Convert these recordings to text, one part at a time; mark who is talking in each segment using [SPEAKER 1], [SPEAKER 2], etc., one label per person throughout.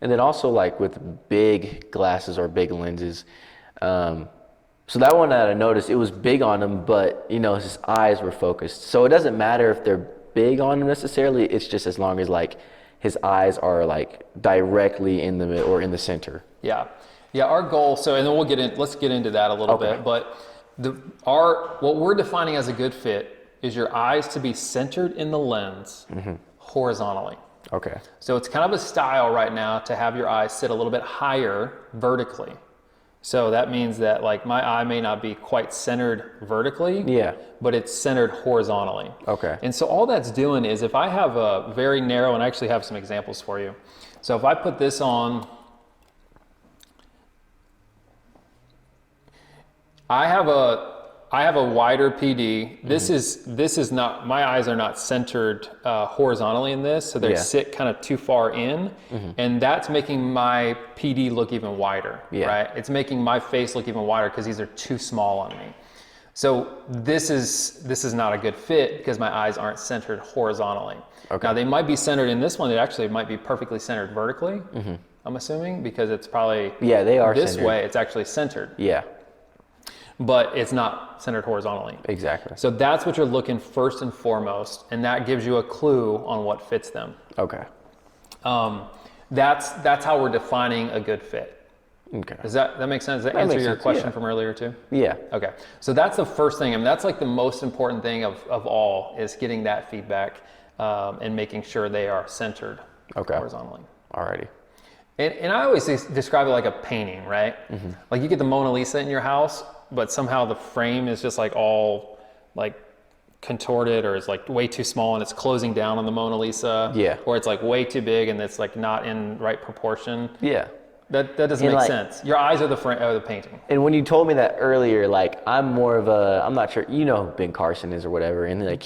[SPEAKER 1] And then also like with big glasses or big lenses, so that one that I noticed, it was big on him, but you know, his eyes were focused. So it doesn't matter if they're big on him necessarily, it's just as long as like his eyes are like directly in the mid or in the center.
[SPEAKER 2] Yeah. Yeah, our goal, so, and then let's get into that a little bit, but what we're defining as a good fit is your eyes to be centered in the lens horizontally.
[SPEAKER 1] Okay.
[SPEAKER 2] So it's kind of a style right now to have your eyes sit a little bit higher vertically. So that means that like my eye may not be quite centered vertically, but it's centered horizontally.
[SPEAKER 1] Okay.
[SPEAKER 2] And so all that's doing is if I have a very narrow, and I actually have some examples for you. So if I put this on, I have a wider PD. This is not, my eyes are not centered horizontally in this, so they sit kind of too far in, and that's making my PD look even wider, right? It's making my face look even wider because these are too small on me. So this is not a good fit because my eyes aren't centered horizontally. Okay. Now they might be centered in this one. It actually might be perfectly centered vertically. I'm assuming because it's probably
[SPEAKER 1] they are
[SPEAKER 2] this
[SPEAKER 1] centered.
[SPEAKER 2] way. It's actually centered.
[SPEAKER 1] Yeah.
[SPEAKER 2] But it's not centered horizontally.
[SPEAKER 1] Exactly.
[SPEAKER 2] So that's what you're looking first and foremost, and that gives you a clue on what fits them.
[SPEAKER 1] Okay.
[SPEAKER 2] That's how we're defining a good fit.
[SPEAKER 1] Okay.
[SPEAKER 2] Does that make sense? Does that answer your question from earlier too?
[SPEAKER 1] Yeah.
[SPEAKER 2] Okay. So that's the first thing. I mean, that's like the most important thing of all is getting that feedback and making sure they are centered horizontally.
[SPEAKER 1] Alrighty.
[SPEAKER 2] And I always describe it like a painting, right? Like you get the Mona Lisa in your house, but somehow the frame is just like all like contorted or is like way too small and it's closing down on the Mona Lisa. Yeah. Or it's like way too big and it's like not in right proportion.
[SPEAKER 1] Yeah.
[SPEAKER 2] That doesn't make sense. Your eyes are the painting.
[SPEAKER 1] And when you told me that earlier, like I'm more of a, I'm not sure, you know who Ben Carson is or whatever, and like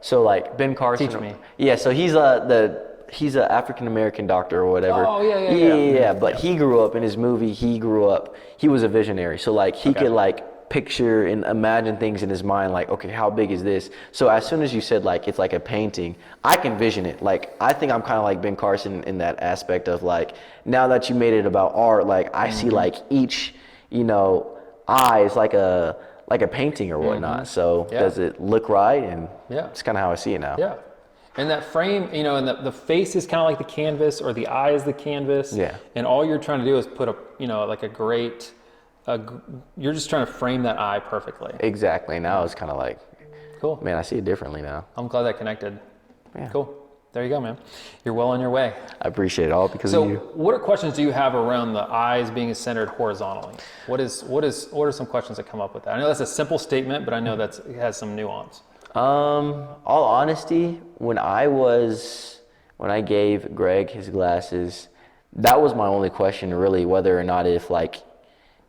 [SPEAKER 1] so like Ben Carson.
[SPEAKER 2] Teach me.
[SPEAKER 1] Yeah, so he's an African American doctor or whatever.
[SPEAKER 2] Oh yeah.
[SPEAKER 1] But he grew up in his movie. He was a visionary, so like he could like picture and imagine things in his mind, like, okay, how big is this? So as soon as you said like it's like a painting, I can vision it. Like I think I'm kind of like Ben Carson in that aspect of like, now that you made it about art, like I see like each eye is like a painting or whatnot. So does it look right? And it's kind of how I see it now.
[SPEAKER 2] Yeah. And that frame, and the face is kind of like the canvas, or the eye is the canvas. Yeah. And all you're trying to do is put you're just trying to frame that eye perfectly.
[SPEAKER 1] Exactly. Now it's kind of like,
[SPEAKER 2] cool.
[SPEAKER 1] Man, I see it differently now.
[SPEAKER 2] I'm glad that connected. Yeah. Cool. There you go, man. You're well on your way.
[SPEAKER 1] I appreciate it all because of you.
[SPEAKER 2] So what questions do you have around the eyes being centered horizontally? What are some questions that come up with that? I know that's a simple statement, but I know it has some nuance.
[SPEAKER 1] All honesty, when I gave Greg his glasses, that was my only question really, whether or not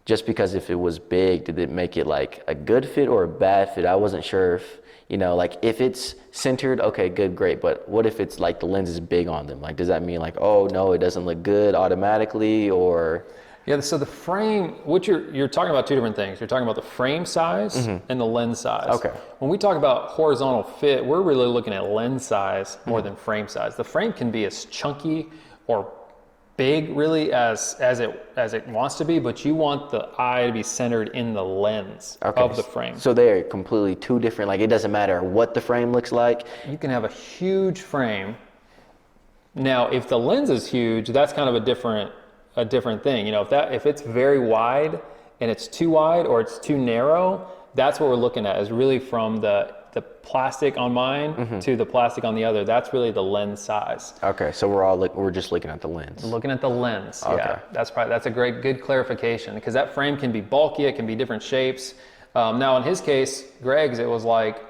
[SPEAKER 1] just because if it was big, did it make it like a good fit or a bad fit? I wasn't sure if, if it's centered, okay, good, great. But what if it's like the lens is big on them? Like, does that mean like, oh no, it doesn't look good automatically or?
[SPEAKER 2] Yeah, so the frame, you're talking about two different things. You're talking about the frame size and the lens size. Okay. When we talk about horizontal fit, we're really looking at lens size more than frame size. The frame can be as chunky or big really as it wants to be, but you want the eye to be centered in the lens of the frame.
[SPEAKER 1] So they're completely two different, like it doesn't matter what the frame looks like?
[SPEAKER 2] You can have a huge frame. Now, if the lens is huge, that's kind of a different thing. If it's very wide and it's too wide or it's too narrow, that's what we're looking at, is really from the plastic on mine to the plastic on the other. That's really the lens size.
[SPEAKER 1] Okay, so we're just looking at the lens.
[SPEAKER 2] Looking at the lens.
[SPEAKER 1] Okay.
[SPEAKER 2] Yeah, that's a good clarification, because that frame can be bulky, it can be different shapes. Now in his case, Greg's, it was like,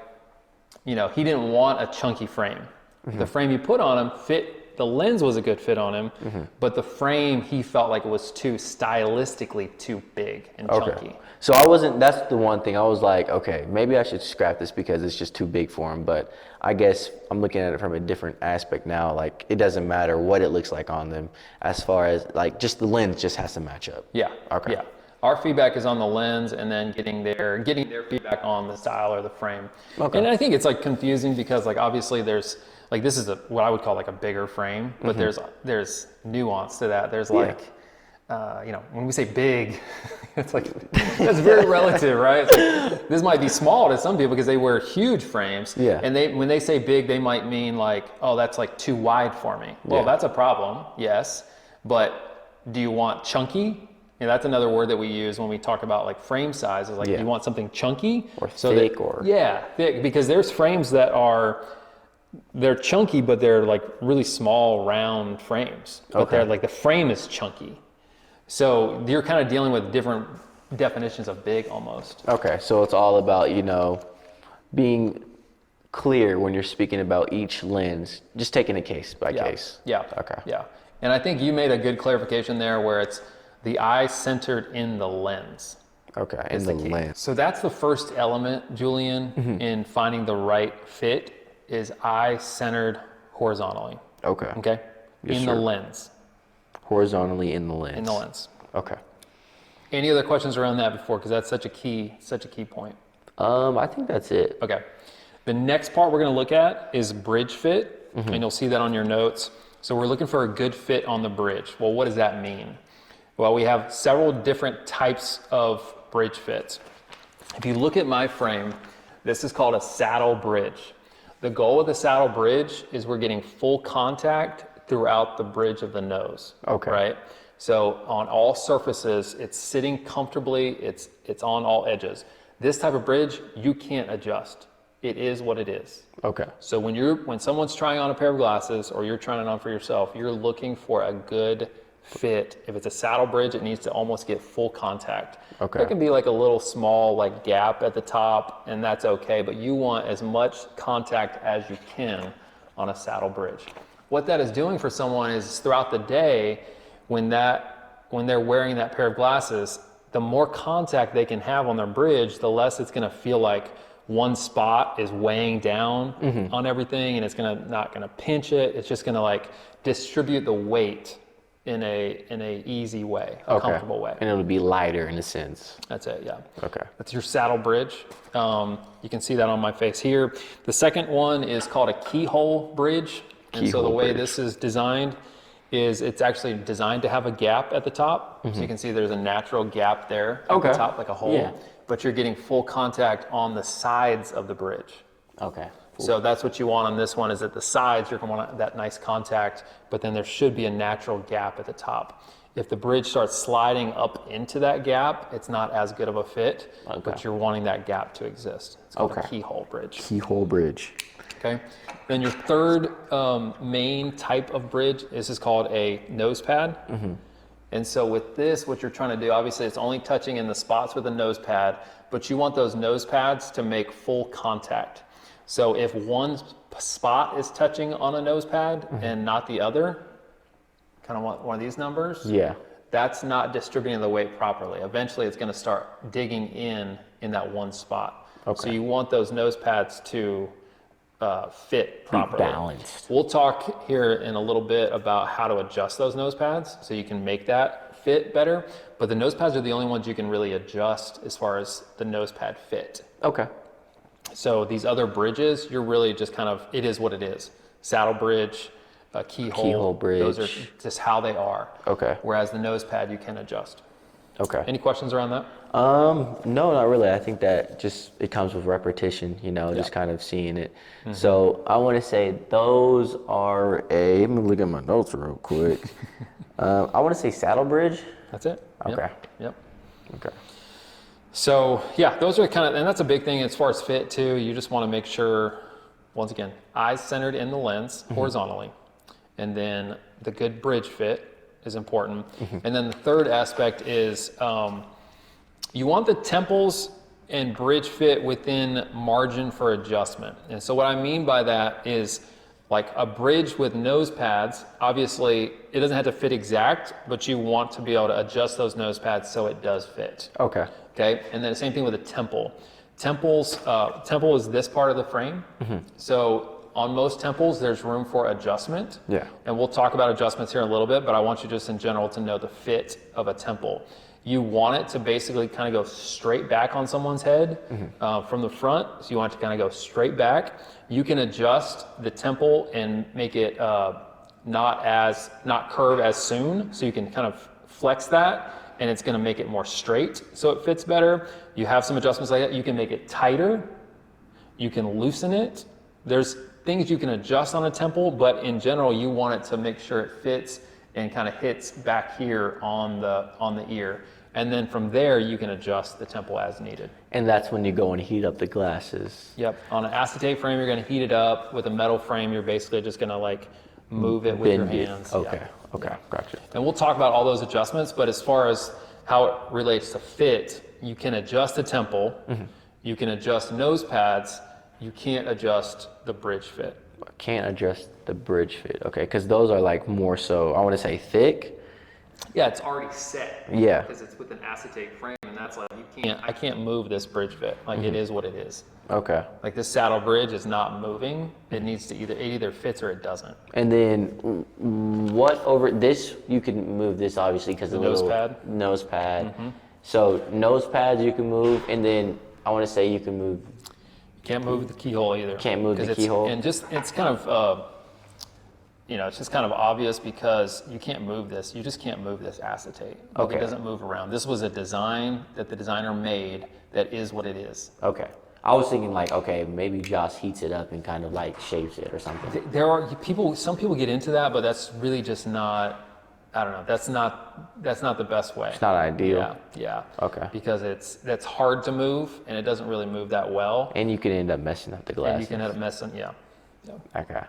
[SPEAKER 2] he didn't want a chunky frame. The frame you put on him fit. The lens was a good fit on him, but the frame, he felt like it was stylistically too big and chunky.
[SPEAKER 1] So that's the one thing I was like, okay, maybe I should scrap this because it's just too big for him. But I guess I'm looking at it from a different aspect now. Like it doesn't matter what it looks like on them, as far as like just the lens just has to match up.
[SPEAKER 2] Yeah.
[SPEAKER 1] Okay.
[SPEAKER 2] Yeah. Our feedback is on the lens, and then getting their feedback on the style or the frame. Okay. And I think it's like confusing because like obviously there's like this is what I would call like a bigger frame, but there's nuance to that. There's like, you know, when we say big, it's like, that's very relative, right? It's like, this might be small to some people because they wear huge frames.
[SPEAKER 1] Yeah.
[SPEAKER 2] And when they say big, they might mean like, oh, that's like too wide for me. Well, that's a problem, yes. But do you want chunky? And that's another word that we use when we talk about like frame size, is like, you want something chunky?
[SPEAKER 1] Or thick
[SPEAKER 2] thick, because there's frames that they're chunky, but they're like really small, round frames. But they're like, the frame is chunky. So you're kind of dealing with different definitions of big almost.
[SPEAKER 1] Okay, so it's all about, you know, being clear when you're speaking about each lens, just taking it case by case.
[SPEAKER 2] Yeah.
[SPEAKER 1] Okay.
[SPEAKER 2] Yeah. And I think you made a good clarification there where it's the eye centered in the lens.
[SPEAKER 1] Okay, in the lens.
[SPEAKER 2] So that's the first element, Julian, in finding the right fit, is eye centered horizontally.
[SPEAKER 1] Okay.
[SPEAKER 2] Okay?
[SPEAKER 1] Yes,
[SPEAKER 2] in
[SPEAKER 1] sir.
[SPEAKER 2] the lens.
[SPEAKER 1] Horizontally in the lens.
[SPEAKER 2] In the lens.
[SPEAKER 1] Okay.
[SPEAKER 2] Any other questions around that before? Because that's such a key point.
[SPEAKER 1] I think that's it.
[SPEAKER 2] Okay. The next part we're going to look at is bridge fit, and you'll see that on your notes. So we're looking for a good fit on the bridge. Well, what does that mean? Well, we have several different types of bridge fits. If you look at my frame, this is called a saddle bridge. The goal with the saddle bridge is we're getting full contact throughout the bridge of the nose.
[SPEAKER 1] Okay.
[SPEAKER 2] Right? So on all surfaces, it's sitting comfortably, it's on all edges. This type of bridge, you can't adjust. It is what it is.
[SPEAKER 1] Okay.
[SPEAKER 2] So when someone's trying on a pair of glasses or you're trying it on for yourself, you're looking for a good fit. If it's a saddle bridge, it needs to almost get full contact.
[SPEAKER 1] Okay.
[SPEAKER 2] There can be like a little small like gap at the top, and that's okay, but you want as much contact as you can on a saddle bridge. What that is doing for someone is throughout the day, when they're wearing that pair of glasses, the more contact they can have on their bridge, the less it's going to feel like one spot is weighing down on everything, and it's not going to pinch it. It's just going to like distribute the weight in a easy way, a comfortable way.
[SPEAKER 1] And it'll be lighter in a sense.
[SPEAKER 2] That's it, yeah.
[SPEAKER 1] Okay.
[SPEAKER 2] That's your saddle bridge. You can see that on my face here. The second one is called a keyhole bridge. And so the way this is designed is it's actually designed to have a gap at the top. So you can see there's a natural gap there at the top, like a hole. But you're getting full contact on the sides of the bridge.
[SPEAKER 1] Okay.
[SPEAKER 2] So that's what you want on this one, is at the sides, you're going to want that nice contact, but then there should be a natural gap at the top. If the bridge starts sliding up into that gap, it's not as good of a fit, but you're wanting that gap to exist. It's called a keyhole bridge.
[SPEAKER 1] Keyhole bridge.
[SPEAKER 2] Okay. Then your third main type of bridge is called a nose pad. And so with this, what you're trying to do, obviously it's only touching in the spots with the nose pad, but you want those nose pads to make full contact. So if one spot is touching on a nose pad and not the other, kind of one of these numbers, that's not distributing the weight properly. Eventually it's going to start digging in that one spot. So you want those nose pads to fit properly.
[SPEAKER 1] Be balanced.
[SPEAKER 2] We'll talk here in a little bit about how to adjust those nose pads so you can make that fit better. But the nose pads are the only ones you can really adjust as far as the nose pad fit.
[SPEAKER 1] Okay.
[SPEAKER 2] So these other bridges, you're really just kind of, it is what it is. Saddle bridge, keyhole bridge. Those are just how they are.
[SPEAKER 1] Okay.
[SPEAKER 2] Whereas the nose pad, you can adjust.
[SPEAKER 1] Okay.
[SPEAKER 2] Any questions around that?
[SPEAKER 1] No, not really. I think that it comes with repetition, just kind of seeing it. So I want to say those are let me look at my notes real quick. I want to say saddle bridge.
[SPEAKER 2] That's it.
[SPEAKER 1] Okay.
[SPEAKER 2] Yep.
[SPEAKER 1] Okay.
[SPEAKER 2] So yeah, those are kind of, and that's a big thing as far as fit too. You just want to make sure, once again, eyes centered in the lens horizontally. And then the good bridge fit is important. And then the third aspect is you want the temples and bridge fit within margin for adjustment. And so what I mean by that is like a bridge with nose pads, obviously it doesn't have to fit exact, but you want to be able to adjust those nose pads so it does fit.
[SPEAKER 1] Okay.
[SPEAKER 2] Okay, and then the same thing with a temple. Temple is this part of the frame. So on most temples, there's room for adjustment.
[SPEAKER 1] Yeah.
[SPEAKER 2] And we'll talk about adjustments here in a little bit, but I want you just in general to know the fit of a temple. you want it to basically kind of go straight back on someone's head from the front. So you want it to kind of go straight back. You can adjust the temple and make it not curve as soon. So you can kind of flex that, and it's going to make it more straight so it fits better. You have some adjustments like that. You can make it tighter. You can loosen it. There's things you can adjust on a temple, but in general, you want it to make sure it fits and kind of hits back here on the ear. And then from there, you can adjust the temple as needed.
[SPEAKER 1] And that's when you go and heat up the glasses.
[SPEAKER 2] Yep. On an acetate frame, you're going to heat it up. With a metal frame, you're basically just going to like move it with your hands.
[SPEAKER 1] Okay.
[SPEAKER 2] Yeah.
[SPEAKER 1] Okay. Gotcha.
[SPEAKER 2] And we'll talk about all those adjustments, but as far as how it relates to fit, you can adjust the temple, you can adjust nose pads, you can't adjust the bridge fit.
[SPEAKER 1] Can't adjust the bridge fit. Okay, because those are like more so, I want to say thick.
[SPEAKER 2] Yeah, it's already set.
[SPEAKER 1] Yeah.
[SPEAKER 2] Because it's with an acetate frame, and that's like, I can't move this bridge fit. Like it is what it is.
[SPEAKER 1] Okay.
[SPEAKER 2] Like this saddle bridge is not moving. It needs to it either fits or it doesn't.
[SPEAKER 1] And then what over this, you can move this obviously because the
[SPEAKER 2] nose
[SPEAKER 1] little
[SPEAKER 2] pad.
[SPEAKER 1] Nose pad. So nose pads you can move, and then I want to say you can move.
[SPEAKER 2] Can't move the keyhole either.
[SPEAKER 1] Can't move the keyhole.
[SPEAKER 2] And just, it's kind of, it's just kind of obvious because you can't move this. You just can't move this acetate. Like
[SPEAKER 1] Okay.
[SPEAKER 2] It doesn't move around. This was a design that the designer made that is what it is.
[SPEAKER 1] Okay. I was thinking like, okay, maybe Josh heats it up and kind of like shapes it or something.
[SPEAKER 2] There are some people get into that, but that's really just not, I don't know. That's not the best way.
[SPEAKER 1] It's not ideal.
[SPEAKER 2] Yeah.
[SPEAKER 1] Okay.
[SPEAKER 2] Because that's hard to move, and it doesn't really move that well.
[SPEAKER 1] And you can end up messing up the glasses.
[SPEAKER 2] And you can end up messing, yeah.
[SPEAKER 1] Okay.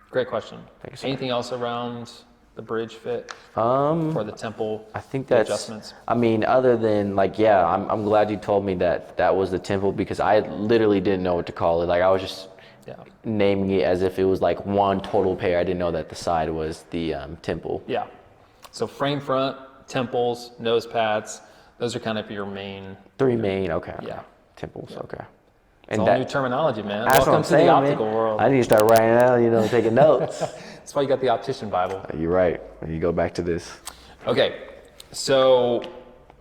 [SPEAKER 2] Great question.
[SPEAKER 1] Thanks, sir.
[SPEAKER 2] Anything else around the bridge fit for the temple?
[SPEAKER 1] I think that's
[SPEAKER 2] adjustments.
[SPEAKER 1] I mean, other than like, yeah, I'm glad you told me that was the temple because I literally didn't know what to call it. Like I was just naming it as if it was like one total pair. I didn't know that the side was the temple.
[SPEAKER 2] Yeah. So frame front, temples, nose pads, those are kind of your main.
[SPEAKER 1] Three main, okay.
[SPEAKER 2] Yeah.
[SPEAKER 1] Temples, okay.
[SPEAKER 2] It's all new terminology, man.
[SPEAKER 1] That's
[SPEAKER 2] Welcome
[SPEAKER 1] what I'm
[SPEAKER 2] to
[SPEAKER 1] saying,
[SPEAKER 2] the
[SPEAKER 1] man.
[SPEAKER 2] optical world.
[SPEAKER 1] I need to start writing out, taking notes.
[SPEAKER 2] That's why you got the optician Bible.
[SPEAKER 1] You're right. You go back to this.
[SPEAKER 2] Okay, so